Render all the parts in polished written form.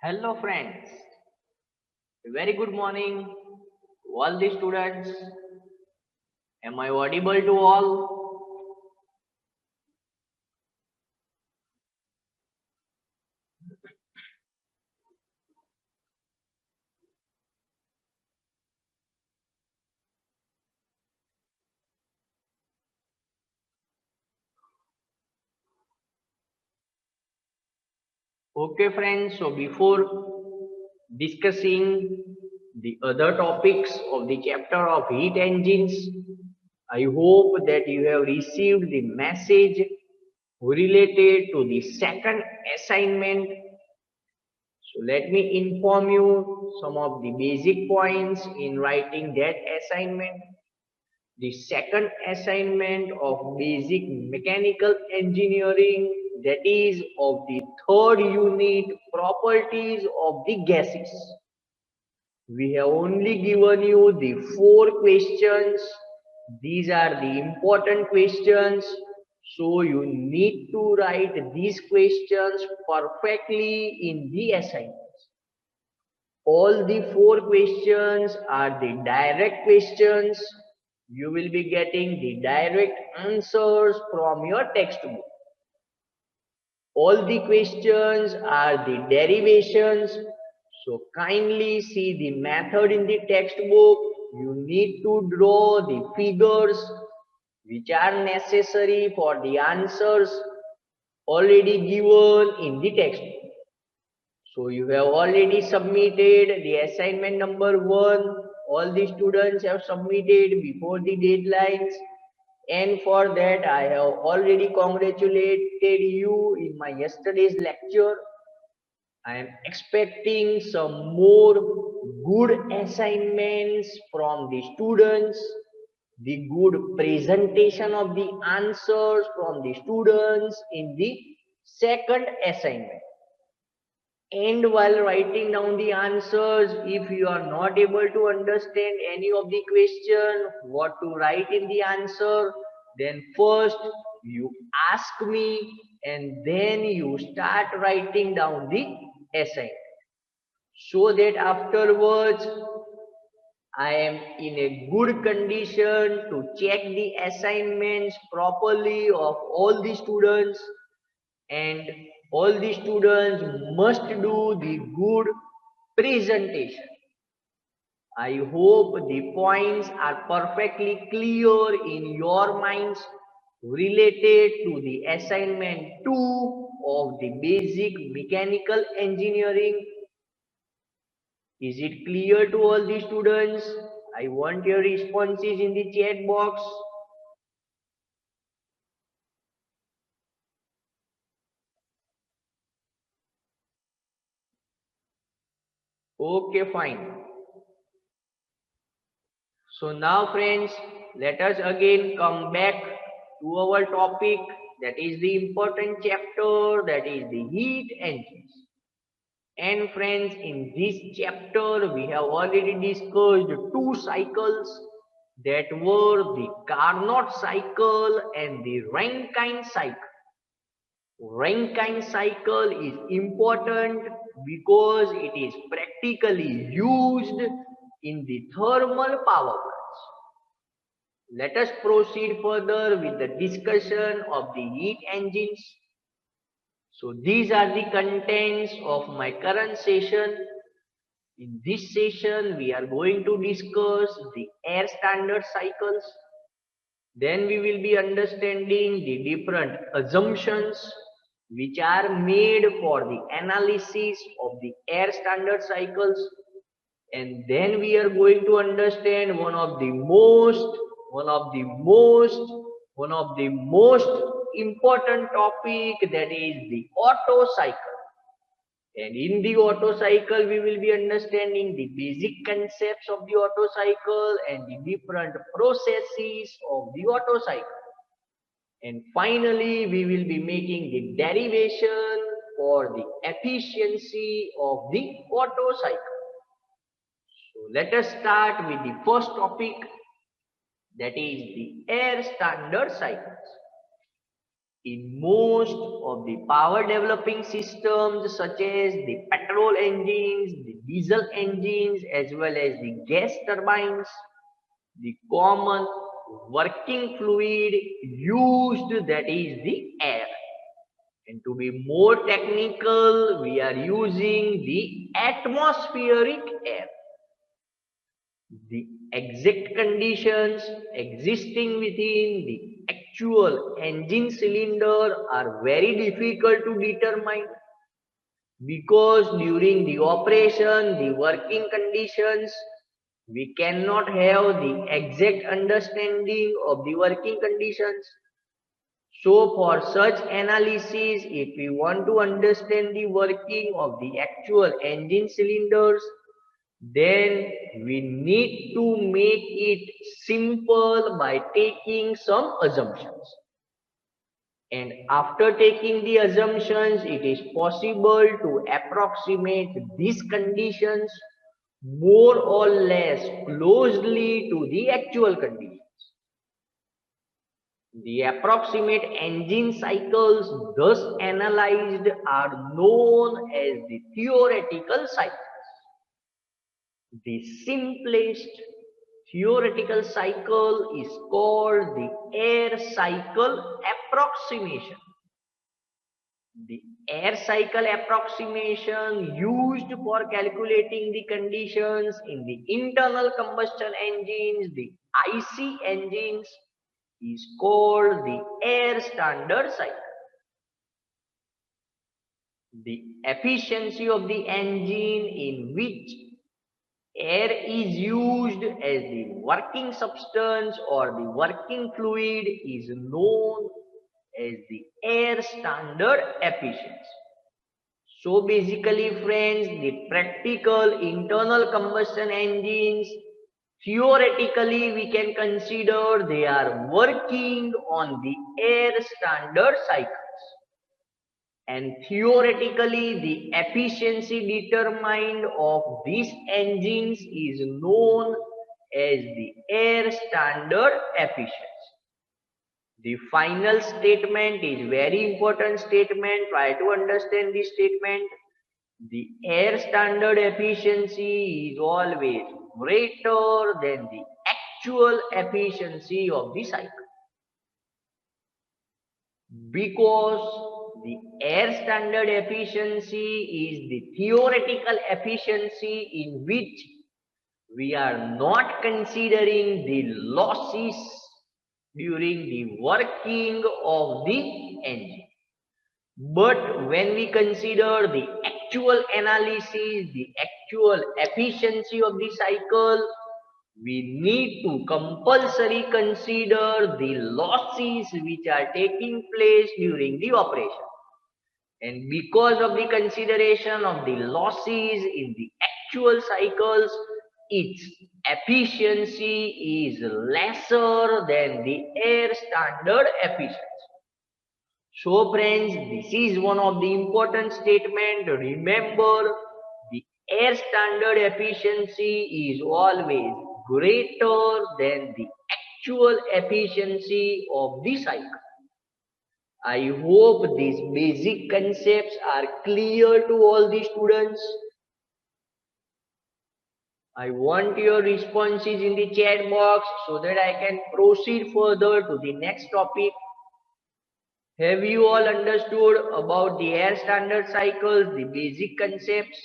Hello friends, very good morning to all the students. Am I audible to all? Okay friends, so before discussing the other topics of the chapter of heat engines, I hope that you have received the message related to the second assignment. So let me inform you some of the basic points in writing that assignment. The second assignment of basic mechanical engineering, that is of the third unit, properties of the gases. We have only given you the 4 questions. These are the important questions. So you need to write these questions perfectly in the assignments. All the 4 questions are the direct questions. You will be getting the direct answers from your textbook. All the questions are the derivations. So kindly see the method in the textbook. You need to draw the figures which are necessary for the answers already given in the textbook. So you have already submitted the assignment number 1. All the students have submitted before the deadlines. And for that I have already congratulated you in my yesterday's lecture. I am expecting some more good assignments from the students, the good presentation of the answers from the students in the second assignment. And while writing down the answers, if you are not able to understand any of the question, what to write in the answer, then first you ask me and then you start writing down the assignment. So that afterwards I am in a good condition to check the assignments properly of all the students, and all the students must do the good presentation. I hope the points are perfectly clear in your minds related to the assignment 2 of the basic mechanical engineering. Is it clear to all the students? I want your responses in the chat box. Okay, fine. So now friends, let us again come back to our topic, that is the important chapter, that is the heat engines. And friends, in this chapter we have already discussed 2 cycles, that were the Carnot cycle and the Rankine cycle. Rankine cycle is important because it is practically used in the thermal power plants. Let us proceed further with the discussion of the heat engines. So these are the contents of my current session. In this session, we are going to discuss the air standard cycles. Then we will be understanding the different assumptions which are made for the analysis of the air standard cycles. And then we are going to understand one of the most important topic, that is the Otto cycle. And in the Otto cycle we will be understanding the basic concepts of the Otto cycle and the different processes of the Otto cycle. And finally we will be making the derivation for the efficiency of the Otto cycle. So let us start with the first topic, that is the air standard cycles. In most of the power developing systems such as the petrol engines, the diesel engines as well as the gas turbines, the common working fluid used that is the air. And to be more technical, we are using the atmospheric air. The exact conditions existing within the actual engine cylinder are very difficult to determine because during the operation, the working conditions, we cannot have the exact understanding of the working conditions. So for such analysis, if we want to understand the working of the actual engine cylinders, then we need to make it simple by taking some assumptions. And after taking the assumptions, it is possible to approximate these conditions more or less closely to the actual conditions. The approximate engine cycles thus analyzed are known as the theoretical cycles. The simplest theoretical cycle is called the air cycle approximation. The air cycle approximation used for calculating the conditions in the internal combustion engines, the IC engines, is called the air standard cycle. The efficiency of the engine in which air is used as the working substance or the working fluid is known as the air standard efficiency. So basically friends, the practical internal combustion engines, theoretically we can consider they are working on the air standard cycles. And theoretically the efficiency determined of these engines is known as the air standard efficiency. The final statement is very important statement. Try to understand this statement. The air standard efficiency is always greater than the actual efficiency of the cycle. Because the air standard efficiency is the theoretical efficiency in which we are not considering the losses during the working of the engine. But when we consider the actual analysis, the actual efficiency of the cycle, we need to compulsory consider the losses which are taking place during the operation. And because of the consideration of the losses in the actual cycles, its efficiency is lesser than the air standard efficiency. So friends, this is one of the important statement. Remember, the air standard efficiency is always greater than the actual efficiency of the cycle. I hope these basic concepts are clear to all the students. I want your responses in the chat box so that I can proceed further to the next topic. Have you all understood about the air standard cycles, the basic concepts?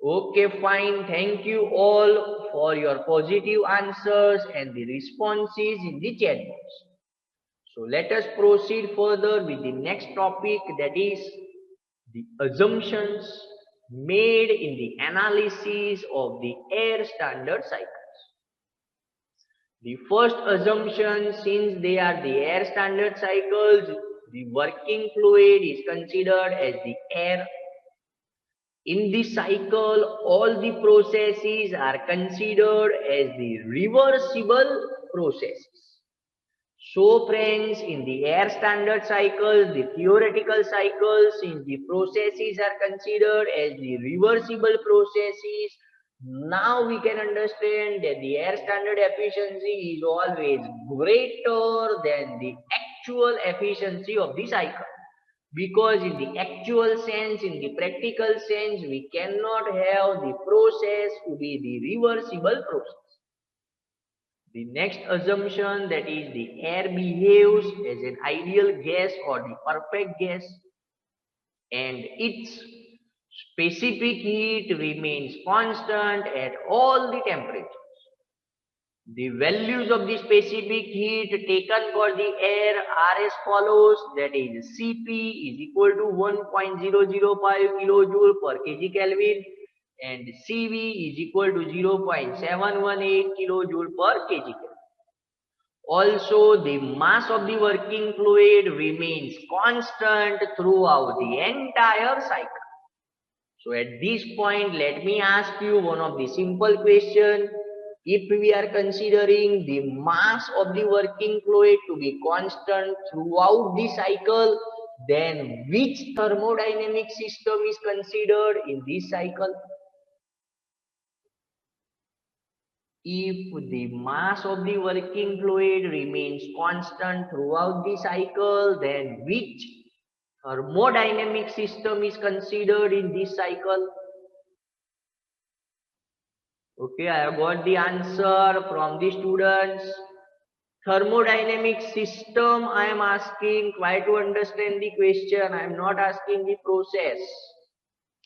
Okay, fine. Thank you all for your positive answers and the responses in the chat box. So let us proceed further with the next topic, that is the assumptions made in the analysis of the air standard cycles. The first assumption, since they are the air standard cycles, the working fluid is considered as the air. In this cycle, all the processes are considered as the reversible processes. So friends, in the air standard cycle, the theoretical cycle, since the processes are considered as the reversible processes, now we can understand that the air standard efficiency is always greater than the actual efficiency of the cycle. Because in the actual sense, in the practical sense, we cannot have the process to be the reversible process. The next assumption, that is the air behaves as an ideal gas or the perfect gas, and its specific heat remains constant at all the temperatures. The values of the specific heat taken for the air are as follows, that is Cp is equal to 1.005 kilojoule per kg Kelvin and Cv is equal to 0.718 kilojoule per kg Kelvin. Also, the mass of the working fluid remains constant throughout the entire cycle. So at this point, let me ask you one of the simple question. If we are considering the mass of the working fluid to be constant throughout the cycle, then which thermodynamic system is considered in this cycle? If the mass of the working fluid remains constant throughout the cycle, then which thermodynamic system is considered in this cycle? Okay, I have got the answer from the students. Thermodynamic system I am asking. Try to understand the question. I am not asking the process.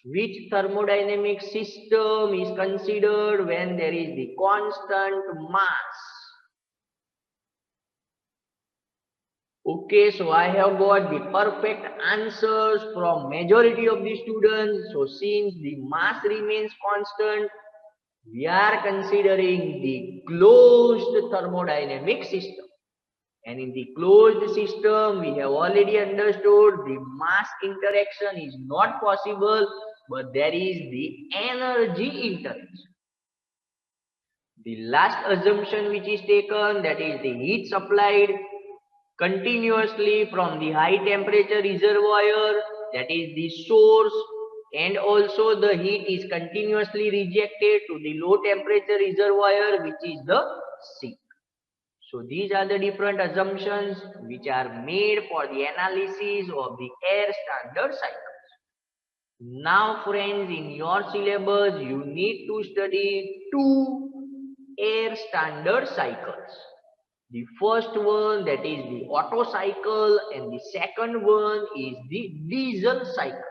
Which thermodynamic system is considered when there is the constant mass? Okay, so I have got the perfect answers from majority of the students. So since the mass remains constant, we are considering the closed thermodynamic system. And in the closed system, we have already understood the mass interaction is not possible, but there is the energy interaction. The last assumption which is taken, that is the heat supplied continuously from the high temperature reservoir, that is the source, and also the heat is continuously rejected to the low temperature reservoir, which is the sink. So these are the different assumptions which are made for the analysis of the air standard cycles. Now friends, in your syllabus you need to study two air standard cycles. The first one, that is the Otto cycle, and the second one is the diesel cycle.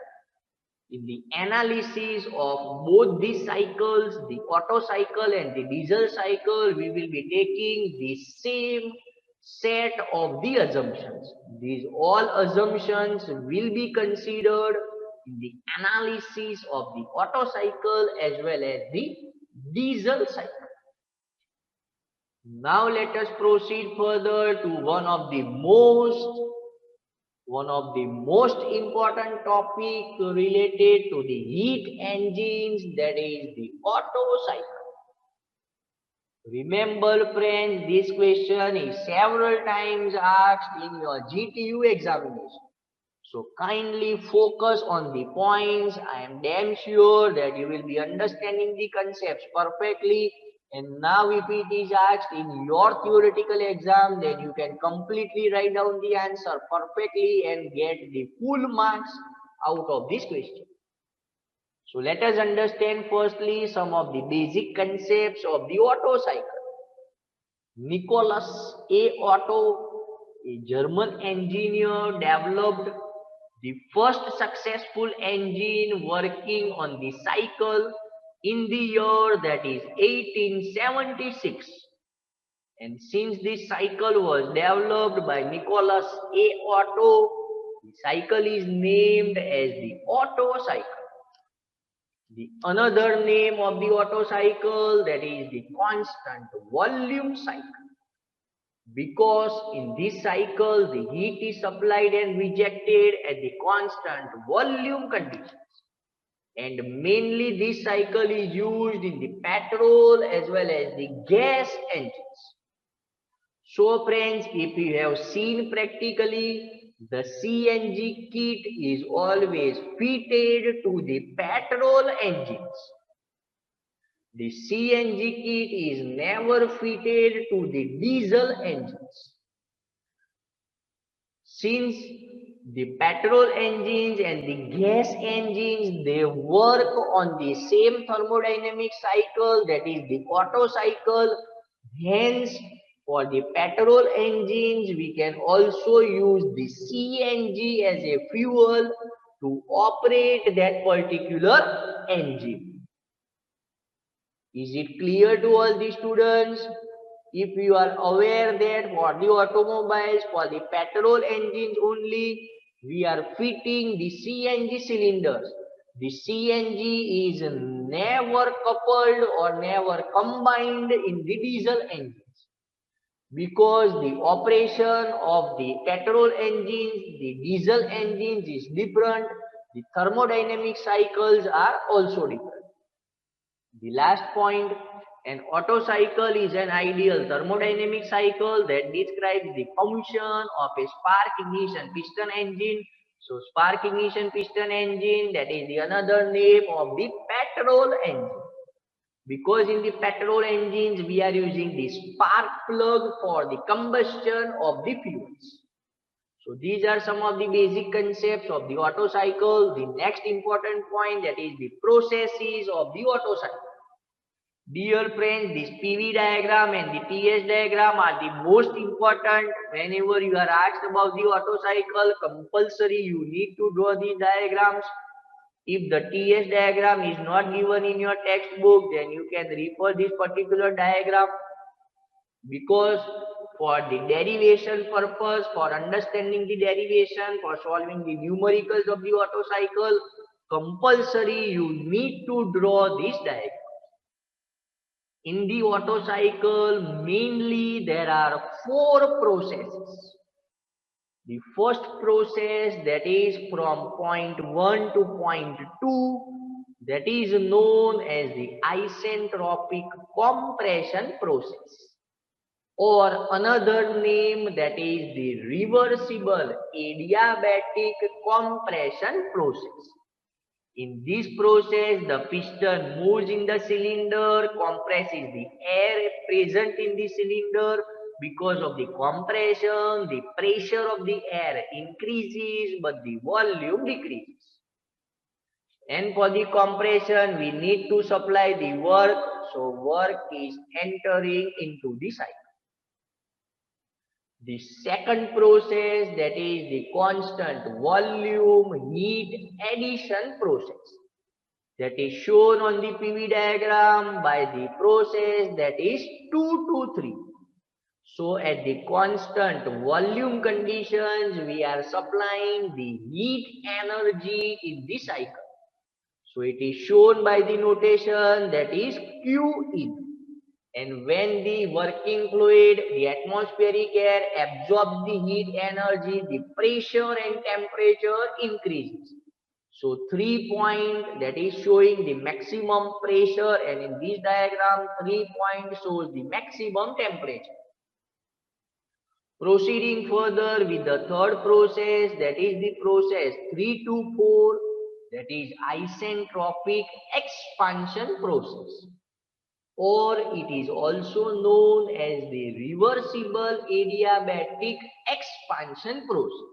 In the analysis of both these cycles, the Otto cycle and the diesel cycle, we will be taking the same set of the assumptions. These all assumptions will be considered in the analysis of the Otto cycle as well as the diesel cycle. Now let us proceed further to one of the most important topic related to the heat engines, that is the Otto cycle. Remember friends, this question is several times asked in your GTU examination. So kindly focus on the points. I am damn sure that you will be understanding the concepts perfectly. And now if it is asked in your theoretical exam, then you can completely write down the answer perfectly and get the full marks out of this question. So let us understand firstly some of the basic concepts of the Otto cycle. Nicholas A. Otto, a German engineer, developed the first successful engine working on the cycle in the year, that is 1876. And since this cycle was developed by Nicholas A. Otto, the cycle is named as the Otto cycle. The another name of the Otto cycle, that is the constant volume cycle. Because in this cycle, the heat is supplied and rejected at the constant volume conditions. And mainly this cycle is used in the petrol as well as the gas engines. So friends, if you have seen practically, the CNG kit is always fitted to the petrol engines. The CNG kit is never fitted to the diesel engines. Since the petrol engines and the gas engines, they work on the same thermodynamic cycle, that is the Otto cycle. Hence, for the petrol engines, we can also use the CNG as a fuel to operate that particular engine. Is it clear to all the students? If you are aware that for the automobiles, for the petrol engines only, we are fitting the CNG cylinders. The CNG is never coupled or never combined in the diesel engines, because the operation of the petrol engines, the diesel engines is different. The thermodynamic cycles are also different. The last point, an Otto cycle is an ideal thermodynamic cycle that describes the function of a spark ignition piston engine. So spark ignition piston engine, that is the another name of the petrol engine. Because in the petrol engines we are using the spark plug for the combustion of the fuels. So these are some of the basic concepts of the Otto cycle. The next important point, that is the processes of the Otto cycle. Dear friends, this PV diagram and the TS diagram are the most important. Whenever you are asked about the Otto cycle, compulsory you need to draw these diagrams. If the TS diagram is not given in your textbook, then you can refer this particular diagram, because for the derivation purpose, for understanding the derivation, for solving the numericals of the Otto cycle, compulsory you need to draw this diagram. In the Otto cycle, mainly there are 4 processes. The first process, that is from point 1 to point 2, that is known as the isentropic compression process, or another name, that is the reversible adiabatic compression process. In this process, the piston moves in the cylinder, compresses the air present in the cylinder. Because of the compression, the pressure of the air increases, but the volume decreases. And for the compression, we need to supply the work, so work is entering into the cycle. The second process, that is the constant volume heat addition process, that is shown on the PV diagram by the process, that is 2 to 3. So at the constant volume conditions, we are supplying the heat energy in the cycle. So it is shown by the notation, that is Q in. And when the working fluid, the atmospheric air, absorbs the heat energy, the pressure and temperature increases. So 3 point, that is showing the maximum pressure, and in this diagram 3 point shows the maximum temperature. Proceeding further with the third process, that is the process 3 to 4, that is isentropic expansion process, or it is also known as the reversible adiabatic expansion process.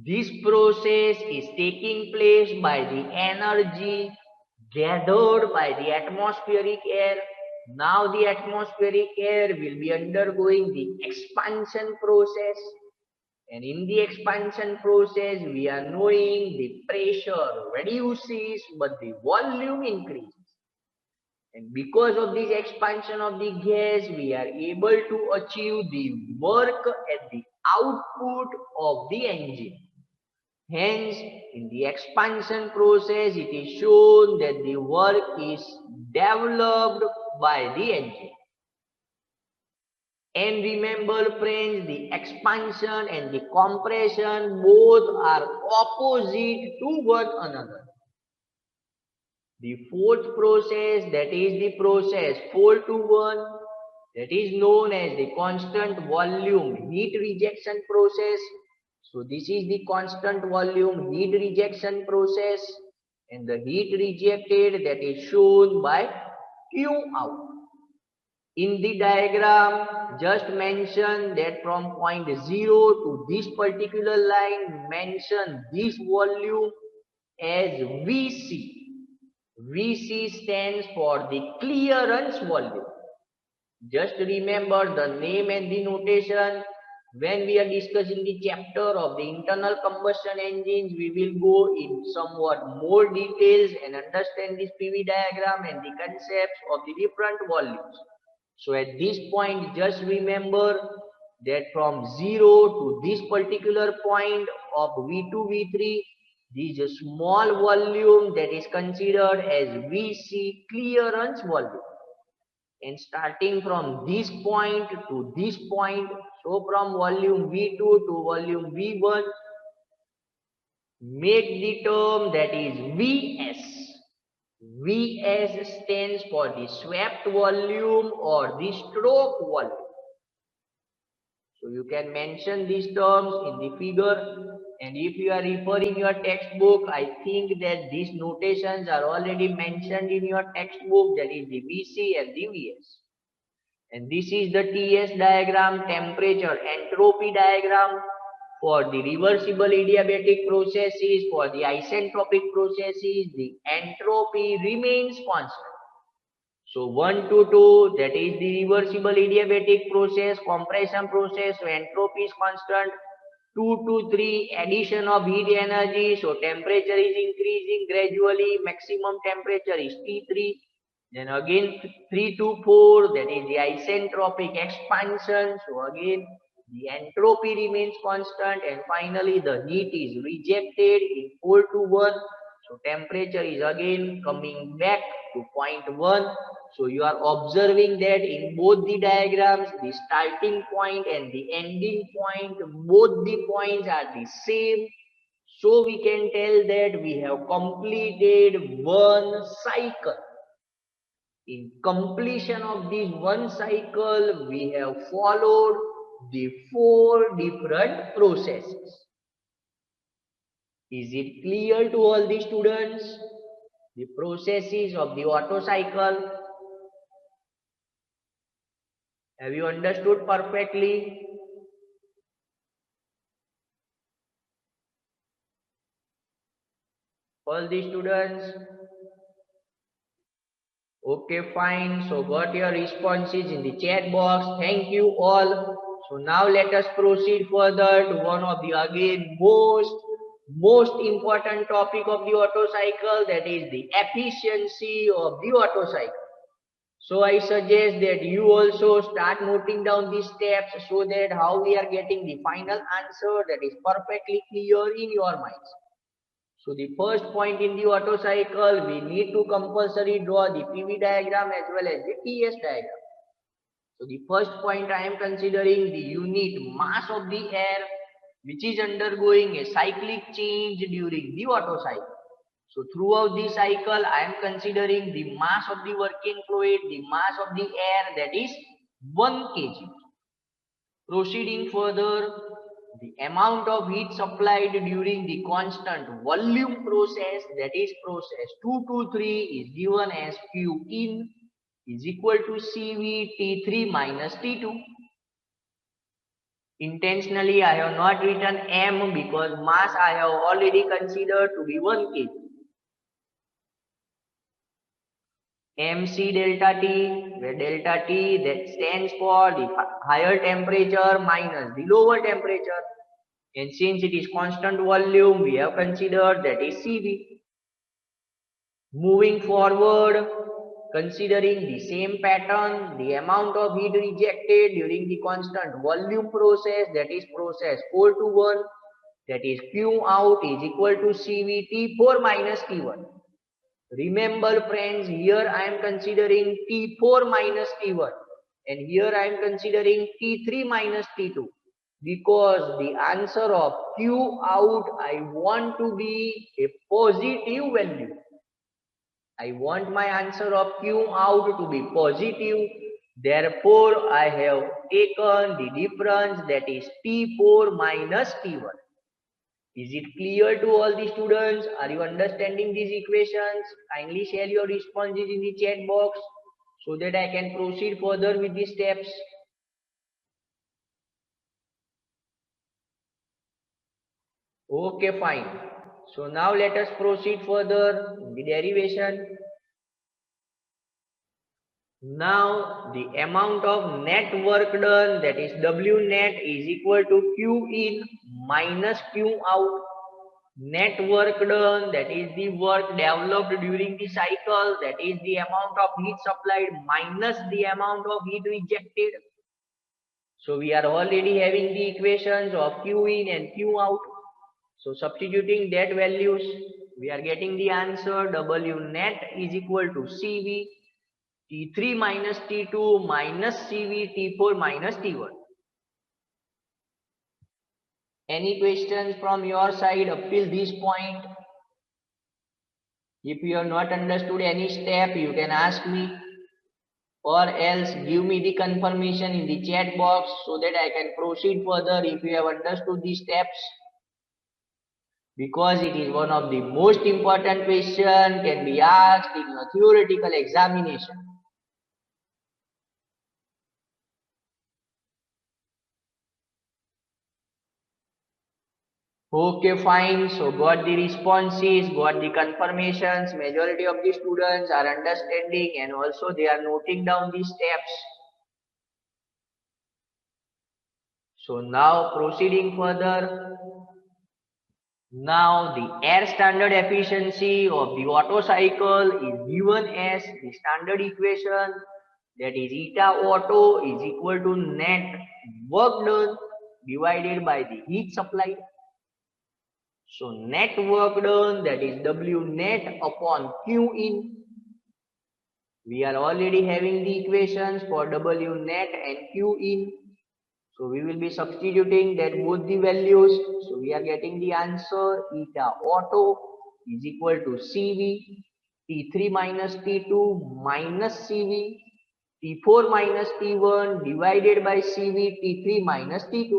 This process is taking place by the energy gathered by the atmospheric air. Now the atmospheric air will be undergoing the expansion process, and in the expansion process we are knowing the pressure reduces but the volume increases. And because of this expansion of the gas, we are able to achieve the work at the output of the engine. Hence, in the expansion process, it is shown that the work is developed by the engine. And remember friends, the expansion and the compression both are opposite to one another. The fourth process, that is the process 4 to 1, that is known as the constant volume heat rejection process. So this is the constant volume heat rejection process, and the heat rejected, that is shown by Q out. In the diagram, just mention that from point 0 to this particular line, mention this volume as VC. VC stands for the clearance volume. Just remember the name and the notation. When we are discussing the chapter of the internal combustion engines, we will go in somewhat more details and understand this PV diagram and the concepts of the different volumes. So at this point, just remember that from 0 to this particular point of V2, V3, this is a small volume that is considered as VC clearance volume. And starting from this point to this point, so from volume V2 to volume V1, make the term that is VS. VS stands for the swept volume or the stroke volume. So you can mention these terms in the figure, and if you are referring your textbook, I think that these notations are already mentioned in your textbook, that is the VC and the VS. And this is the TS diagram, temperature entropy diagram. For the reversible adiabatic processes, for the isentropic processes, the entropy remains constant. So 1 to 2, that is the reversible adiabatic process, compression process, so entropy is constant. 2 to 3, addition of heat energy, so temperature is increasing gradually, maximum temperature is T3. Then again 3 to 4, that is the isentropic expansion, so again the entropy remains constant, and finally the heat is rejected in 4 to 1. So temperature is again coming back to point 1. So you are observing that in both the diagrams, the starting point and the ending point, both the points are the same. So we can tell that we have completed one cycle. In completion of this one cycle, we have followed the 4 different processes. Is it clear to all the students? The processes of the Otto cycle. Have you understood perfectly? All the students? Okay, fine. So got your responses in the chat box. Thank you all. So now let us proceed further to one of the again most important topic of the Otto cycle, that is the efficiency of the Otto cycle. So I suggest that you also start noting down these steps so that how we are getting the final answer that is perfectly clear in your minds. So the first point in the Otto cycle, we need to compulsory draw the PV diagram as well as the TS diagram. So the first point I am considering the unit mass of the air which is undergoing a cyclic change during the Otto cycle. So throughout the cycle, I am considering the mass of the working fluid, the mass of the air, that is 1 kg. Proceeding further, the amount of heat supplied during the constant volume process, that is process 2 to 3, is given as Q in is equal to CV T3 minus T2. Intentionally, I have not written M because mass I have already considered to be 1 kg. MC delta T, where delta T that stands for the higher temperature minus the lower temperature. And since it is constant volume, we have considered that is CV. Moving forward, considering the same pattern, the amount of heat rejected during the constant volume process, that is process 4 to 1, that is Q out is equal to CV T4 minus T1. Remember friends, here I am considering T4 minus T1 and here I am considering T3 minus T2 because the answer of Q out I want to be a positive value. I want my answer of Q out to be positive. Therefore, I have taken the difference, that is T4 minus T1. Is it clear to all the students? Are you understanding these equations? Kindly share your responses in the chat box so that I can proceed further with the steps. Okay, fine. So now let us proceed further in the derivation. Now the amount of net work done, that is W net, is equal to Q in minus Q out. Net work done, that is the work developed during the cycle, that is the amount of heat supplied minus the amount of heat rejected. So we are already having the equations of Q in and Q out. So substituting that values, we are getting the answer W net is equal to CV T3 minus T2 minus CV T4 minus T1. Any questions from your side up till this point? If you have not understood any step, you can ask me, or else give me the confirmation in the chat box so that I can proceed further if you have understood the steps. Because it is one of the most important question can be asked in a theoretical examination. Okay, fine. So got the responses, got the confirmations. Majority of the students are understanding and also they are noting down the steps. So now proceeding further. Now the air standard efficiency of the Otto cycle is given as the standard equation, that is eta Otto is equal to net work done divided by the heat supplied. So net work done, that is W net upon Q in. We are already having the equations for W net and Q in. So we will be substituting that both the values. So we are getting the answer eta Otto is equal to CV T3 minus T2 minus CV T4 minus T1 divided by CV T3 minus T2.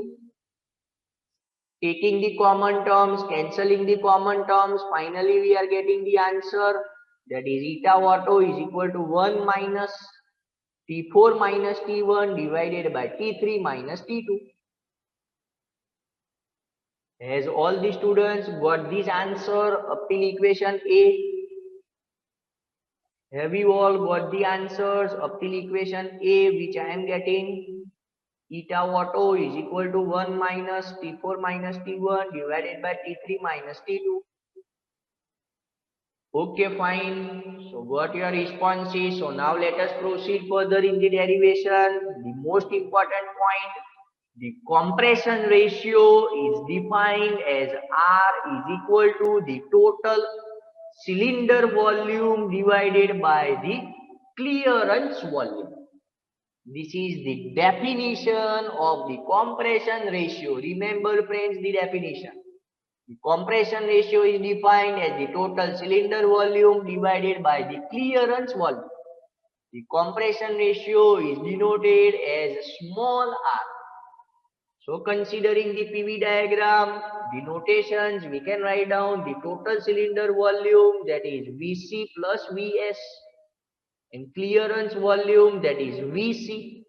Taking the common terms, cancelling the common terms, finally we are getting the answer, that is eta Otto is equal to 1 minus T4 minus T1 divided by T3 minus T2. As all the students got this answer up till equation A? Have you all got the answers up till equation A, which I am getting? Eta Otto is equal to 1 minus T4 minus T1 divided by T3 minus T2. Okay, fine. So what your response is? So now let us proceed further in the derivation. The most important point, the compression ratio is defined as R is equal to the total cylinder volume divided by the clearance volume. This is the definition of the compression ratio. Remember friends, the definition. The compression ratio is defined as the total cylinder volume divided by the clearance volume. The compression ratio is denoted as small r. So considering the PV diagram, the notations, we can write down the total cylinder volume, that is Vc plus Vs, and clearance volume, that is Vc.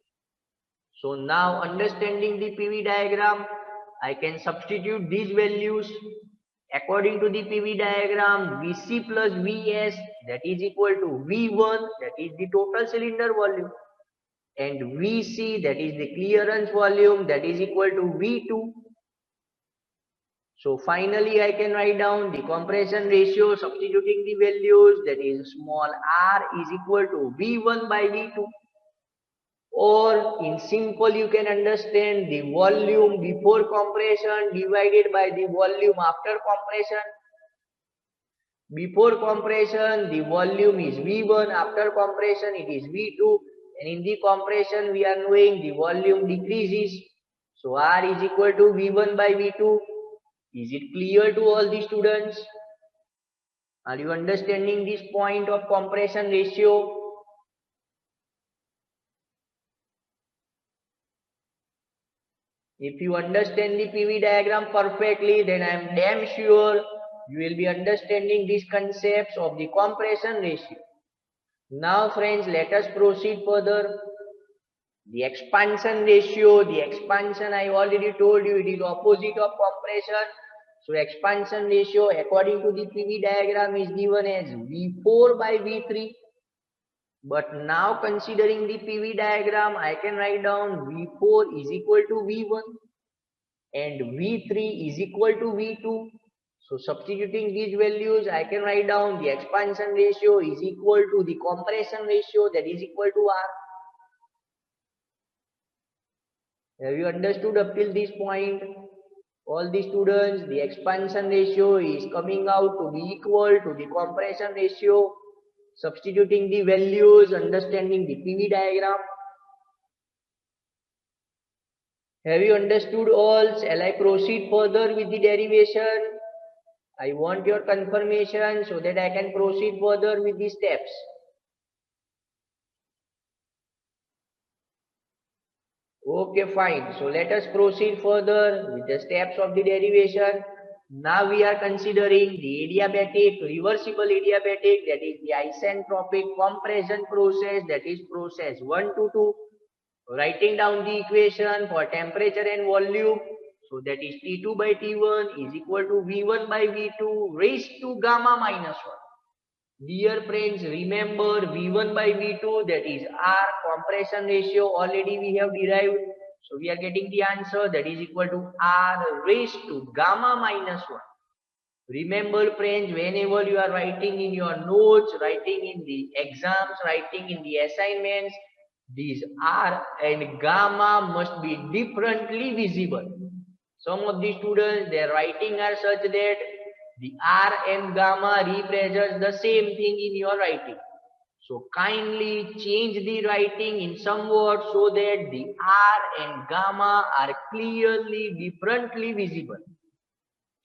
So now understanding the PV diagram, I can substitute these values. According to the PV diagram, Vc plus Vs, that is equal to V1, that is the total cylinder volume, and Vc, that is the clearance volume, that is equal to V2. So finally I can write down the compression ratio substituting the values, that is small r is equal to V1 by V2. Or in simple you can understand the volume before compression divided by the volume after compression. Before compression the volume is V1, after compression it is V2, and in the compression we are knowing the volume decreases. So R is equal to V1 by V2. Is it clear to all the students? Are you understanding this point of compression ratio? If you understand the PV diagram perfectly, then I am damn sure you will be understanding these concepts of the compression ratio. Now friends, let us proceed further. The expansion I already told you, it is opposite of compression. So expansion ratio according to the PV diagram is given as V4 by V3. But now considering the PV diagram, I can write down V4 is equal to V1 and V3 is equal to V2. So substituting these values, I can write down the expansion ratio is equal to the compression ratio, that is equal to R. Have you understood up till this point? All the students, the expansion ratio is coming out to be equal to the compression ratio. Substituting the values, understanding the PV diagram. Have you understood all? Shall I proceed further with the derivation? I want your confirmation so that I can proceed further with the steps. Okay, fine. So let us proceed further with the steps of the derivation. Now we are considering the adiabatic, reversible adiabatic, that is the isentropic compression process, that is process 1 to 2. Writing down the equation for temperature and volume. So that is T2 by T1 is equal to V1 by V2 raised to gamma minus 1. Dear friends, remember V1 by V2, that is R compression ratio already we have derived. So we are getting the answer, that is equal to R raised to gamma minus 1. Remember friends, whenever you are writing in your notes, writing in the exams, writing in the assignments, these R and gamma must be differently visible. Some of the students, their writing are such that the R and gamma represents the same thing in your writing. So kindly change the writing in some words so that the R and gamma are clearly differently visible.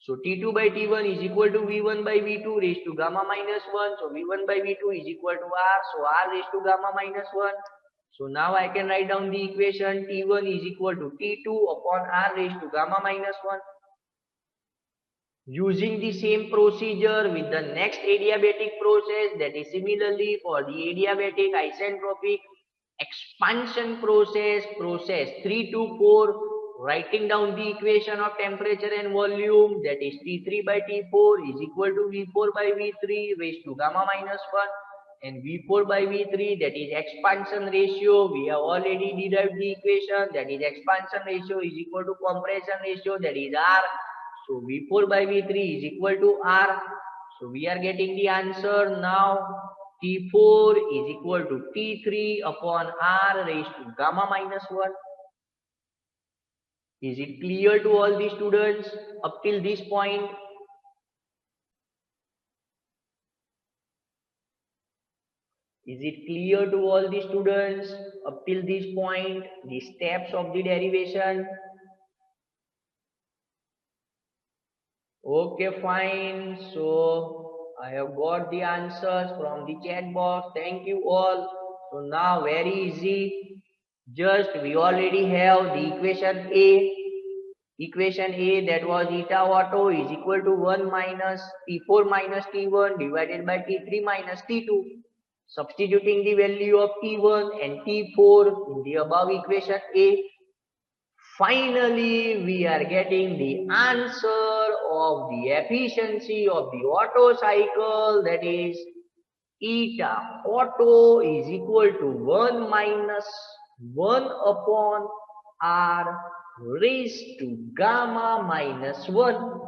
So T2 by T1 is equal to V1 by V2 raised to gamma minus 1. So V1 by V2 is equal to R. So R raised to gamma minus 1. So now I can write down the equation T1 is equal to T2 upon R raised to gamma minus 1. Using the same procedure with the next adiabatic process, that is similarly for the adiabatic isentropic expansion process, process 3 to 4, writing down the equation of temperature and volume, that is T3 by T4 is equal to V4 by V3 raised to gamma minus 1, and V4 by V3, that is expansion ratio. We have already derived the equation, that is expansion ratio is equal to compression ratio, that is R. So V4 by V3 is equal to R. So we are getting the answer now. T4 is equal to T3 upon R raised to gamma minus 1. Is it clear to all the students up till this point? Is it clear to all the students up till this point, the steps of the derivation? Okay, fine. So I have got the answers from the chat box. Thank you all. So now very easy. Just we already have the equation A. Equation A, that was eta Otto is equal to 1 minus T4 minus T1 divided by T3 minus T2. Substituting the value of T1 and T4 in the above equation A. Finally, we are getting the answer of the efficiency of the Otto cycle, that is eta Otto is equal to 1 minus 1 upon R raised to gamma minus 1.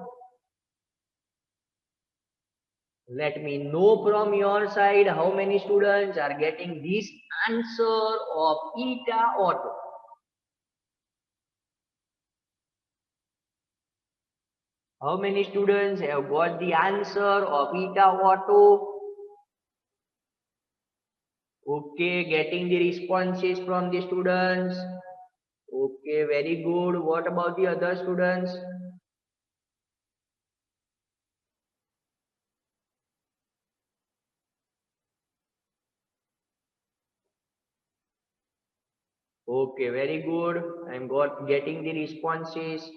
Let me know from your side how many students are getting this answer of eta Otto. How many students have got the answer of eta Otto? Okay, getting the responses from the students. Okay, very good. What about the other students? Okay, very good. I'm getting the responses.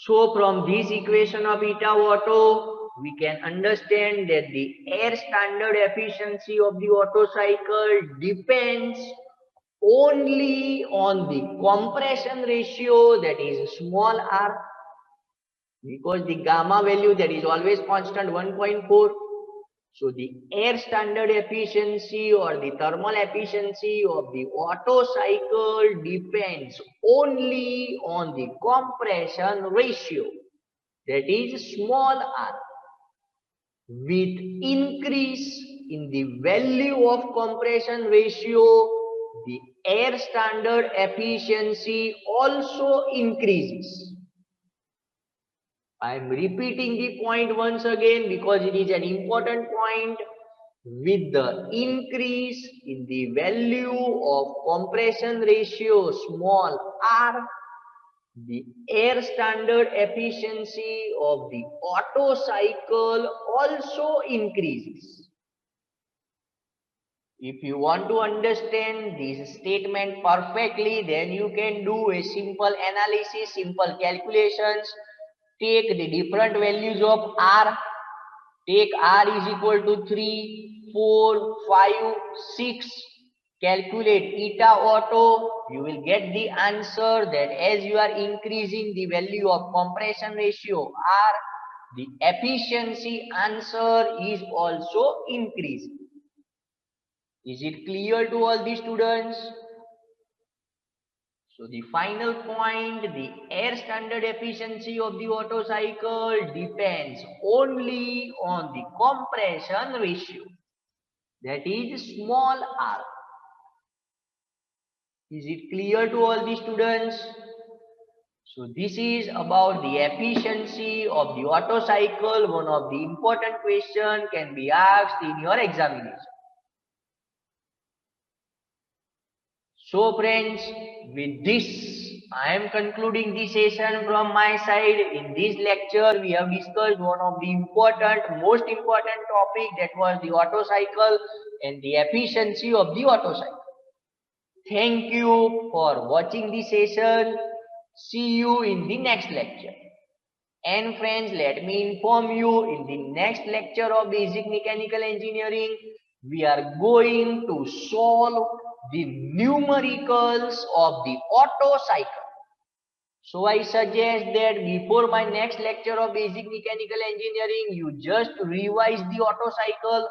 So from this equation of eta Otto, we can understand that the air standard efficiency of the Otto cycle depends only on the compression ratio, that is small r, because the gamma value that is always constant 1.4. So the air standard efficiency or the thermal efficiency of the Otto cycle depends only on the compression ratio, that is small r. With increase in the value of compression ratio, the air standard efficiency also increases. I am repeating the point once again because it is an important point. With the increase in the value of compression ratio small r, the air standard efficiency of the Otto cycle also increases. If you want to understand this statement perfectly, then you can do a simple analysis, simple calculations. Take the different values of R. Take R is equal to 3, 4, 5, 6. Calculate eta Otto. You will get the answer that as you are increasing the value of compression ratio R, the efficiency answer is also increasing. Is it clear to all the students? So the final point, the air standard efficiency of the Otto cycle depends only on the compression ratio, that is small r. Is it clear to all the students? So this is about the efficiency of the Otto cycle. One of the important questions can be asked in your examination. So friends, with this, I am concluding the session from my side. In this lecture, we have discussed one of the most important topic, that was the Otto cycle and the efficiency of the Otto cycle. Thank you for watching the session. See you in the next lecture. And friends, let me inform you, in the next lecture of basic mechanical engineering, we are going to solve the numericals of the Otto cycle. So I suggest that before my next lecture of basic mechanical engineering, you just revise the Otto cycle,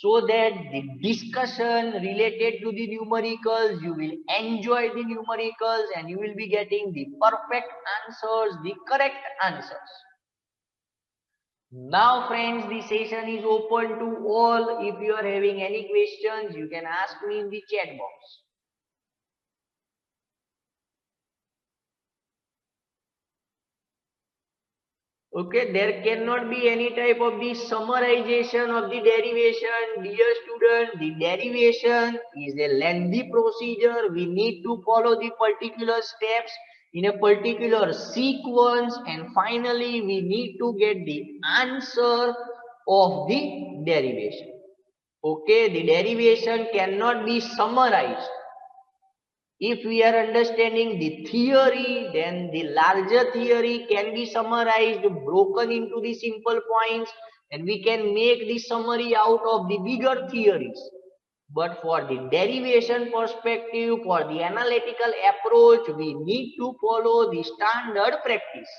so that the discussion related to the numericals, you will enjoy the numericals and you will be getting the perfect answers, the correct answers. Now friends, the session is open to all. If you are having any questions, you can ask me in the chat box. Okay, there cannot be any type of the summarization of the derivation. Dear student, the derivation is a lengthy procedure. We need to follow the particular steps in a particular sequence, and finally we need to get the answer of the derivation. Okay, the derivation cannot be summarized. If we are understanding the theory, then the larger theory can be summarized, broken into the simple points, and we can make the summary out of the bigger theories. But for the derivation perspective, for the analytical approach, we need to follow the standard practice.